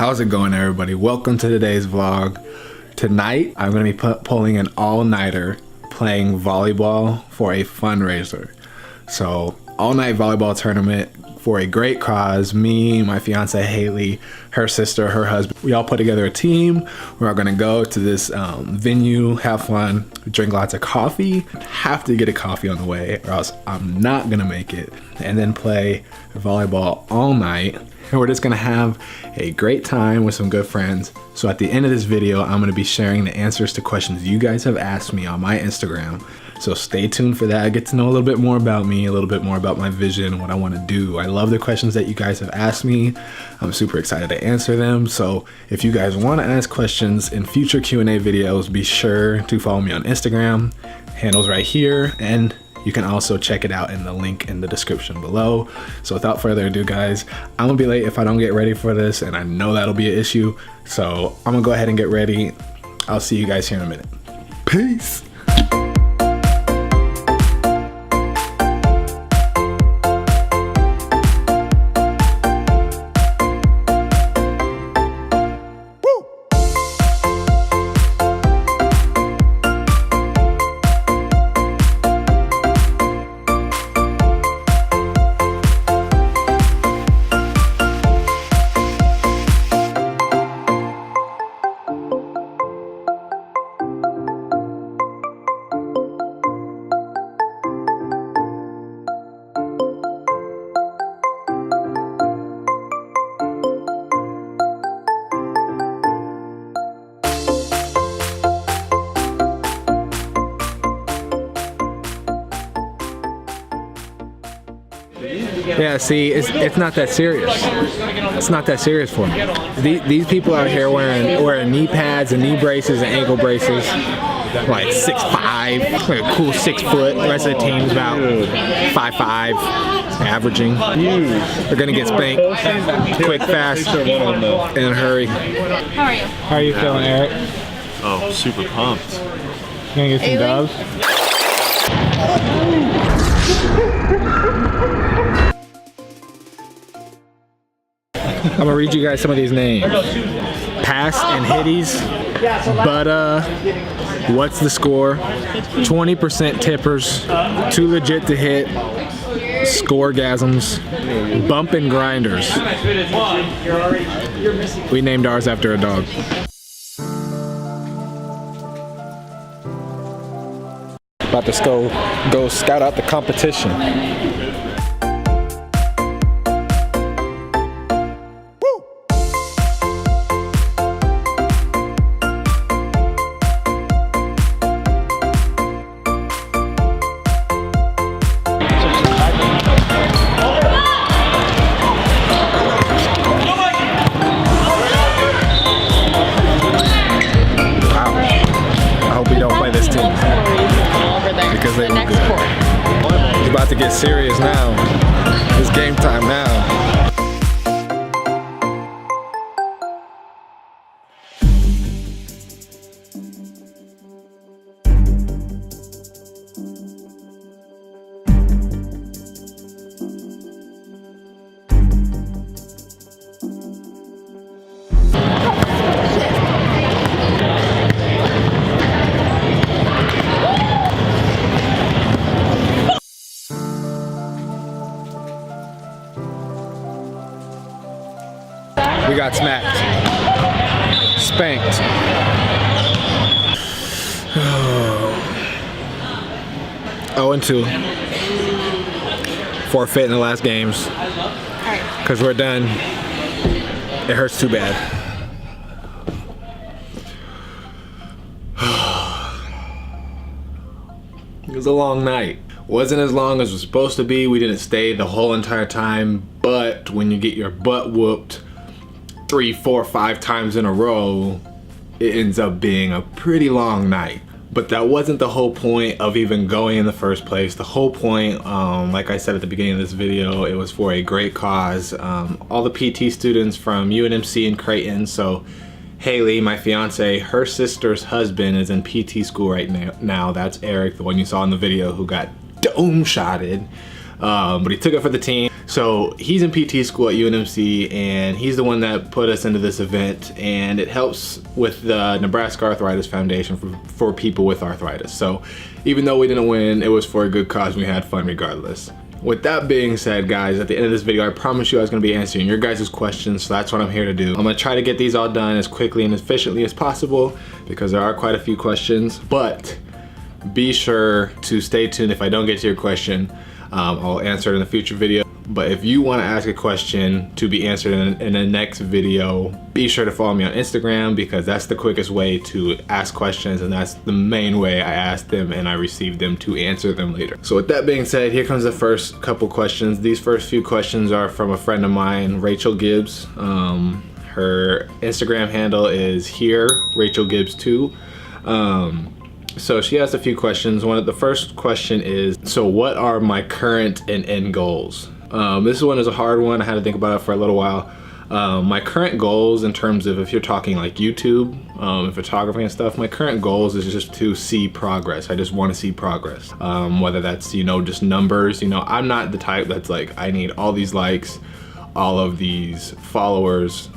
How's it going, everybody? Welcome to today's vlog. Tonight I'm going to be pulling an all-nighter playing volleyball for a fundraiser. So all-night volleyball tournament for a great cause. Me, my fiance Haley, her sister, her husband, we all put together a team. We're all gonna go to this venue, have fun, drink lots of coffee. Have to get a coffee on the way or else I'm not gonna make it. And then play volleyball all night. And we're just gonna have a great time with some good friends. So at the end of this video, I'm gonna be sharing the answers to questions you guys have asked me on my Instagram. So stay tuned for that. Get to know a little bit more about me, a little bit more about my vision, what I want to do. I love the questions that you guys have asked me. I'm super excited to answer them. So if you guys want to ask questions in future Q&A videos, be sure to follow me on Instagram. Handles right here, and you can also check it out in the link in the description below. So without further ado, guys, I'm gonna be late if I don't get ready for this, and I know that'll be an issue. So I'm gonna go ahead and get ready. I'll see you guys here in a minute. Peace. Yeah, see, it's not that serious. It's not that serious for me. These people out here wearing knee pads and knee braces and ankle braces, like 6'5", like a cool 6 foot. The rest of the team's about 5'5", averaging. They're gonna get spanked quick, fast, in a hurry. How are you? How are you feeling, Eric? Oh, super pumped. You gonna get some dubs? I'm gonna read you guys some of these names. Pass and hitties, but what's the score? 20% tippers, too legit to hit, scoregasms, bump and grinders. We named ours after a dog. About to go scout out the competition. Because they look good. It's about to get serious now. It's game time now. We got smacked. Spanked. 0-2. Forfeit in the last games. Because we're done. It hurts too bad. It was a long night. Wasn't as long as it was supposed to be. We didn't stay the whole entire time. But when you get your butt whooped 3, 4, 5 times in a row, it ends up being a pretty long night. But that wasn't the whole point of even going in the first place. The whole point, like I said at the beginning of this video, it was for a great cause. All the PT students from UNMC and Creighton, so Haley, my fiance, her sister's husband is in PT school right now. That's Eric, the one you saw in the video who got dome shotted. but he took it for the team. So he's in PT school at UNMC, and he's the one that put us into this event, and it helps with the Nebraska Arthritis Foundation for people with arthritis. So even though we didn't win, it was for a good cause. We had fun regardless. With that being said, guys, at the end of this video, I promise you I was going to be answering your guys' questions, so that's what I'm here to do. I'm going to try to get these all done as quickly and efficiently as possible because there are quite a few questions, but be sure to stay tuned. If I don't get to your question, I'll answer it in a future video. But if you want to ask a question to be answered in the next video, be sure to follow me on Instagram because that's the quickest way to ask questions, and that's the main way I ask them and I receive them to answer them later. So with that being said, here comes the first couple questions. These first few questions are from a friend of mine, Rachel Gibbs. Her Instagram handle is here, Rachel Gibbs 2. So she asked a few questions. The first question is, so what are my current and end goals? This one is a hard one. I had to think about it for a little while. My current goals in terms of if you're talking like YouTube, photography and stuff, my current goals is just to see progress. I just want to see progress. Whether that's, just numbers, I'm not the type that's like, I need all these likes, all of these followers.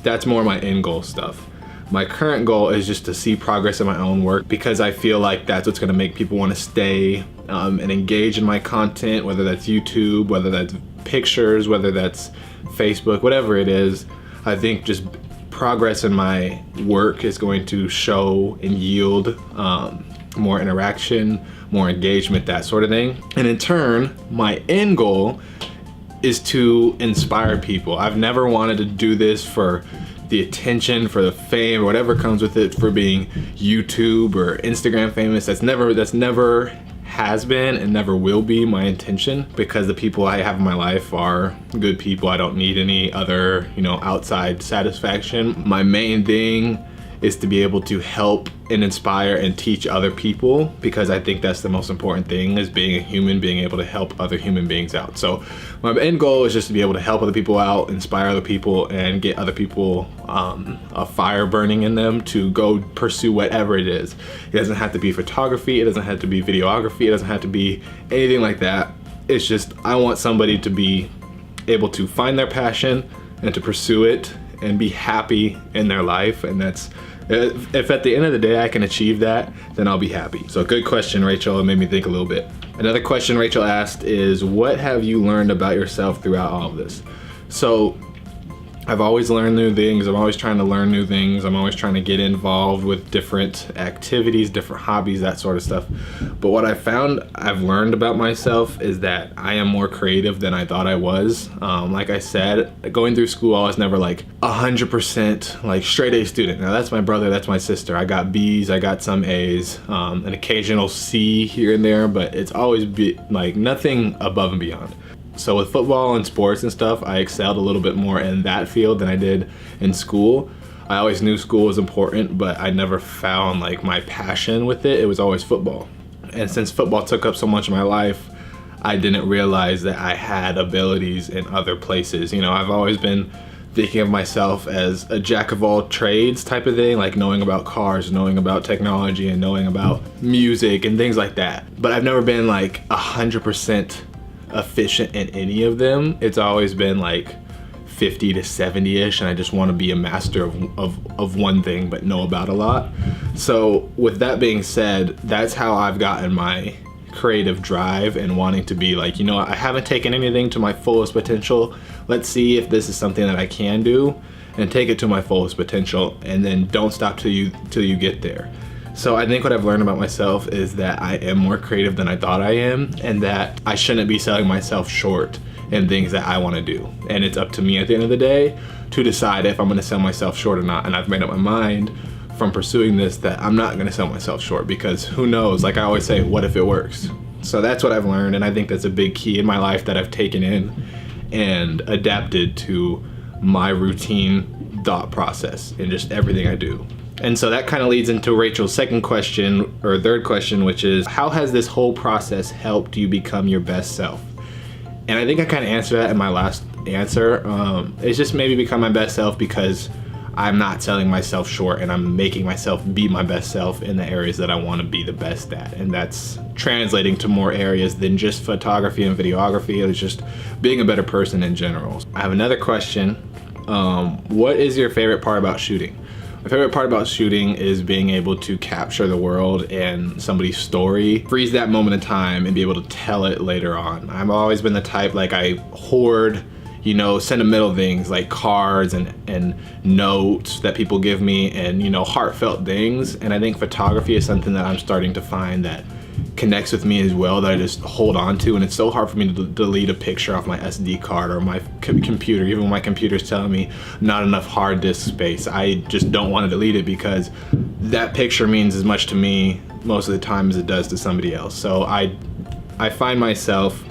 That's more my end goal stuff. My current goal is just to see progress in my own work because I feel like that's what's gonna make people wanna stay and engage in my content, whether that's YouTube, whether that's pictures, whether that's Facebook, whatever it is. I think just progress in my work is going to show and yield more interaction, more engagement, that sort of thing. And in turn, my end goal is to inspire people. I've never wanted to do this for the attention, for the fame, or whatever comes with it, for being YouTube or Instagram famous. That's never has been and never will be my intention, because the people I have in my life are good people. I don't need any other, outside satisfaction. My main thing is to be able to help and inspire and teach other people, because I think that's the most important thing, is being a human, being able to help other human beings out. So my end goal is just to be able to help other people out, inspire other people, and get other people a fire burning in them to go pursue whatever it is. It doesn't have to be photography, it doesn't have to be videography, it doesn't have to be anything like that. It's just, I want somebody to be able to find their passion and to pursue it and be happy in their life. And that's, if at the end of the day I can achieve that, then I'll be happy. So good question, Rachel. It made me think a little bit. Another question Rachel asked is, what have you learned about yourself throughout all of this? So I've always learned new things. I'm always trying to learn new things. I'm always trying to get involved with different activities, different hobbies, that sort of stuff. But what I found I've learned about myself is that I am more creative than I thought I was. Like I said, going through school, I was never like 100% like straight A student. Now that's my brother, that's my sister. I got B's, I got some A's, an occasional C here and there, but it's always like nothing above and beyond. So with football and sports and stuff, I excelled a little bit more in that field than I did in school. I always knew school was important, but I never found like my passion with it. It was always football. And since football took up so much of my life, I didn't realize that I had abilities in other places. I've always been thinking of myself as a jack of all trades type of thing, like knowing about cars, knowing about technology, and knowing about music and things like that. But I've never been like 100% efficient in any of them. It's always been like 50 to 70-ish, and I just want to be a master of one thing but know about a lot. So with that being said, that's how I've gotten my creative drive and wanting to be like, I haven't taken anything to my fullest potential. Let's see if this is something that I can do, and take it to my fullest potential, and then don't stop till you get there. So I think what I've learned about myself is that I am more creative than I thought I am, and that I shouldn't be selling myself short in things that I want to do. And it's up to me at the end of the day to decide if I'm going to sell myself short or not. And I've made up my mind from pursuing this that I'm not going to sell myself short, because who knows, like I always say, what if it works? So that's what I've learned, and I think that's a big key in my life that I've taken in and adapted to my routine thought process in just everything I do. And so that kind of leads into Rachel's second question, or third question, which is, how has this whole process helped you become your best self? And I think I kind of answered that in my last answer. It's just maybe become my best self because I'm not selling myself short, and I'm making myself be my best self in the areas that I want to be the best at. And that's translating to more areas than just photography and videography. It's just being a better person in general. I have another question. What is your favorite part about shooting? My favorite part about shooting is being able to capture the world and somebody's story, freeze that moment in time and be able to tell it later on. I've always been the type, like, I hoard, you know, sentimental things like cards and notes that people give me, and, you know, heartfelt things. And I think photography is something that I'm starting to find that connects with me as well, that I just hold on to. And it's so hard for me to delete a picture off my SD card or my computer. Even when my computer's telling me not enough hard disk space, I just don't want to delete it, because that picture means as much to me most of the time as it does to somebody else. So I find myself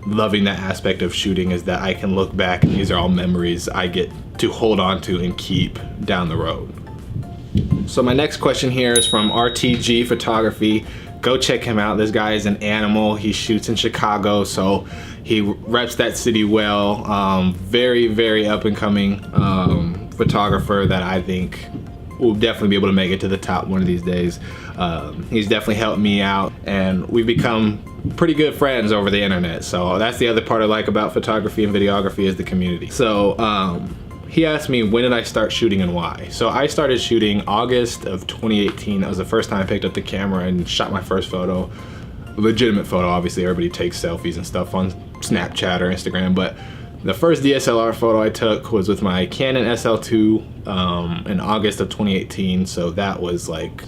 loving that aspect of shooting, is that I can look back and these are all memories I get to hold on to and keep down the road. So my next question here is from RTG Photography. Go check him out. This guy is an animal. He shoots in Chicago, so he reps that city well. Very, very up and coming photographer that I think will definitely be able to make it to the top one of these days. He's definitely helped me out, and we've become pretty good friends over the internet. So that's the other part I like about photography and videography, is the community. So he asked me, when did I start shooting and why? So I started shooting August of 2018. That was the first time I picked up the camera and shot my first photo. A legitimate photo, obviously everybody takes selfies and stuff on Snapchat or Instagram, but the first DSLR photo I took was with my Canon SL2 in August of 2018. So that was like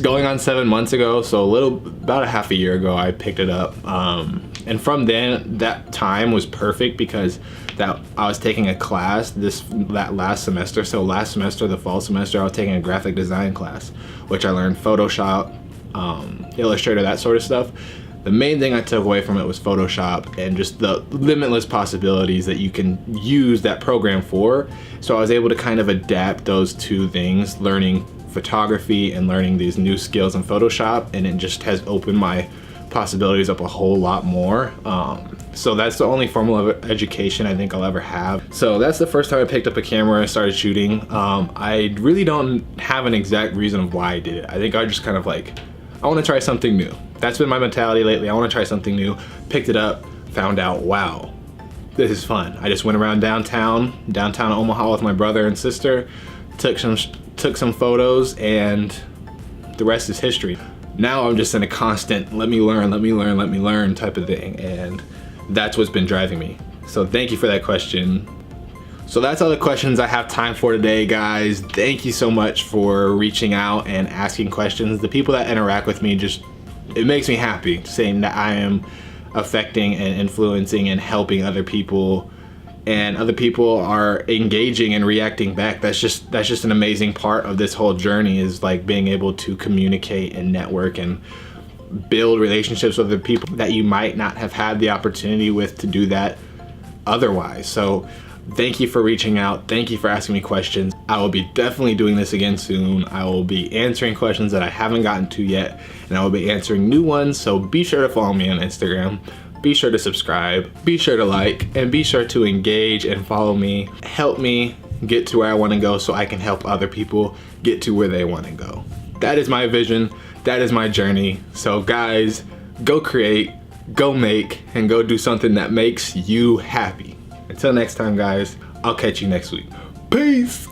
going on 7 months ago. So about a half a year ago, I picked it up. And from then, that time was perfect, because I was taking a class that last semester. So last semester, the fall semester, I was taking a graphic design class, which I learned Photoshop, Illustrator, that sort of stuff. The main thing I took away from it was Photoshop and just the limitless possibilities that you can use that program for. So I was able to kind of adapt those two things, learning photography and learning these new skills in Photoshop, and it just has opened my possibilities up a whole lot more. So that's the only formal of education I think I'll ever have. So that's the first time I picked up a camera and started shooting. I really don't have an exact reason of why I did it. I think I just kind of like, I want to try something new. That's been my mentality lately. I want to try something new. Picked it up, found out, wow, this is fun. I just went around downtown Omaha with my brother and sister, took some photos, and the rest is history. Now I'm just in a constant let me learn type of thing, and that's what's been driving me. So thank you for that question. So that's all the questions I have time for today, guys. Thank you so much for reaching out and asking questions. The people that interact with me, it makes me happy, saying that I am affecting and influencing and helping other people, and other people are engaging and reacting back. That's just an amazing part of this whole journey, is like being able to communicate and network and build relationships with other people that you might not have had the opportunity with to do that otherwise. So thank you for reaching out. Thank you for asking me questions. I will be definitely doing this again soon. I will be answering questions that I haven't gotten to yet, and I will be answering new ones. So be sure to follow me on Instagram. Be sure to subscribe, be sure to like, and be sure to engage and follow me. Help me get to where I want to go so I can help other people get to where they want to go. That is my vision. That is my journey. So guys, go create, go make, and go do something that makes you happy. Until next time, guys, I'll catch you next week. Peace.